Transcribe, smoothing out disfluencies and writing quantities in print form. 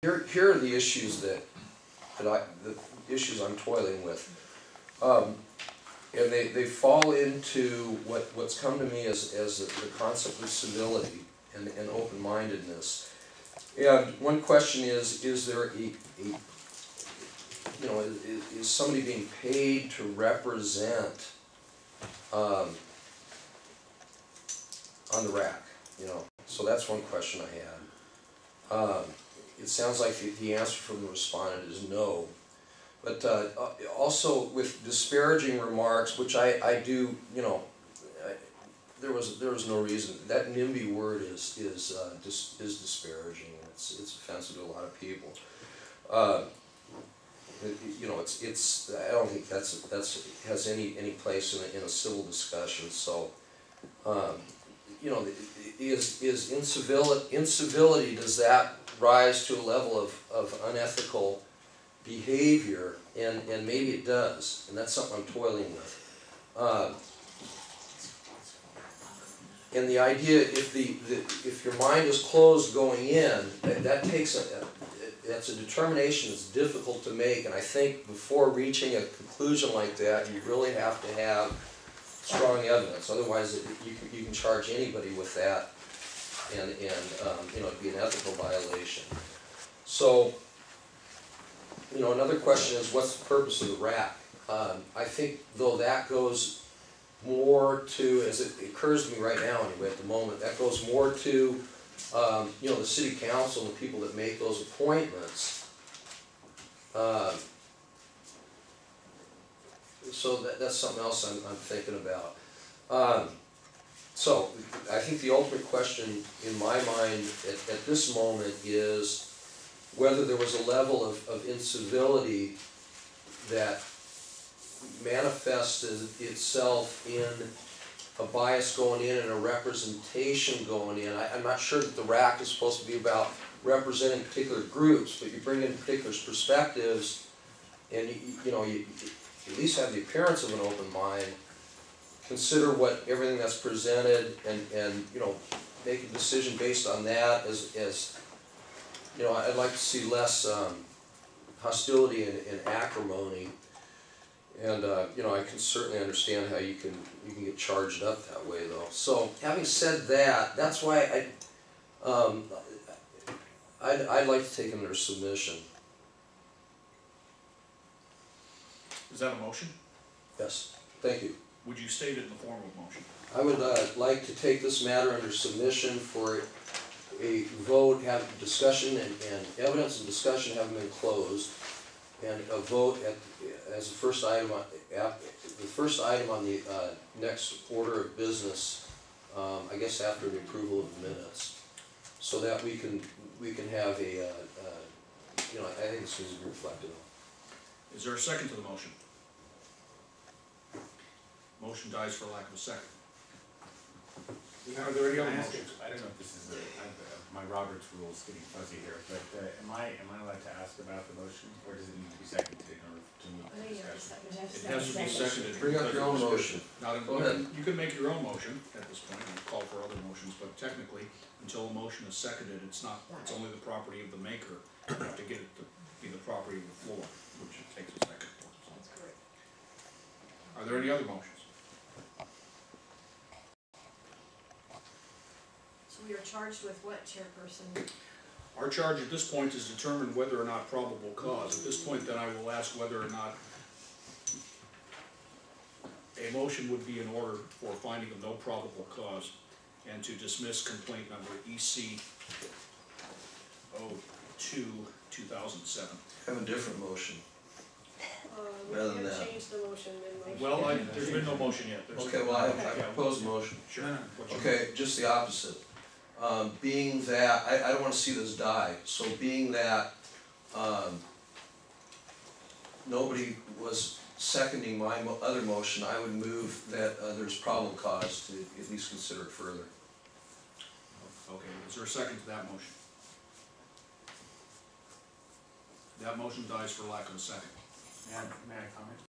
Here are the issues the issues I'm toiling with, and they fall into what's come to me as the concept of civility and open-mindedness. And one question is there is somebody being paid to represent on the rack? So that's one question I had. It sounds like the answer from the respondent is no. But also with disparaging remarks, which I do, there was no reason. That NIMBY word is disparaging. It's offensive to a lot of people. I don't think has any place in a civil discussion. So, is incivility, does that rise to a level of unethical behavior? And maybe it does, and that's something I'm toiling with. And the idea, if your mind is closed going in, that takes that's a determination that's difficult to make. And I think before reaching a conclusion like that, you really have to have strong evidence. Otherwise, you can charge anybody with that, and it'd be an ethical violation. So, another question is, what's the purpose of the rack? I think, though, that goes more to, as it occurs to me right now anyway, at the moment, that goes more to, the city council and the people that make those appointments. So that's something else I'm thinking about. So I think the ultimate question in my mind at this moment is whether there was a level of incivility that manifested itself in a bias going in and a representation going in. I'm not sure that the rack is supposed to be about representing particular groups, but you bring in particular perspectives, and you at least have the appearance of an open mind. Consider everything that's presented, and make a decision based on that. As I'd like to see less hostility and acrimony. And I can certainly understand how you can get charged up that way, though. So, having said that, that's why I'd like to take them under submission. Is that a motion? Yes. Thank you. Would you state it in the form of a motion? I would like to take this matter under submission for a vote, have discussion and evidence and discussion having been closed, and a vote as the first item on the next order of business. I guess after the approval of the minutes, so that we can have a I think this needs to be reflected on. Is there a second to the motion? Motion dies for lack of a second. Are there any other motions? I don't know if this is my Robert's rules getting fuzzy here, but am I allowed to ask about the motion, or does it need to be seconded in order to move the discussion? It has to be seconded. Bring up your own motion. Go ahead. You can make your own motion at this point and call for other motions, but technically, until a motion is seconded, it's only the property of the maker. You have to get it to be the property of the floor, which it takes a second for. That's correct. Are there any other motions? We are charged with what, Chairperson? Our charge at this point is determine whether or not probable cause. At this point, then, I will ask whether or not a motion would be in order for finding of no probable cause and to dismiss complaint number EC 02-2007. Have a different motion. We Rather than have that. changed the motion in motion. Well, there's been no motion yet. Okay, well, I propose a motion. Sure. Okay, just the opposite. Being that, I don't want to see this die, so being that nobody was seconding my other motion, I would move that there's probable cause to at least consider it further. Okay, is there a second to that motion? That motion dies for lack of a second. May I comment?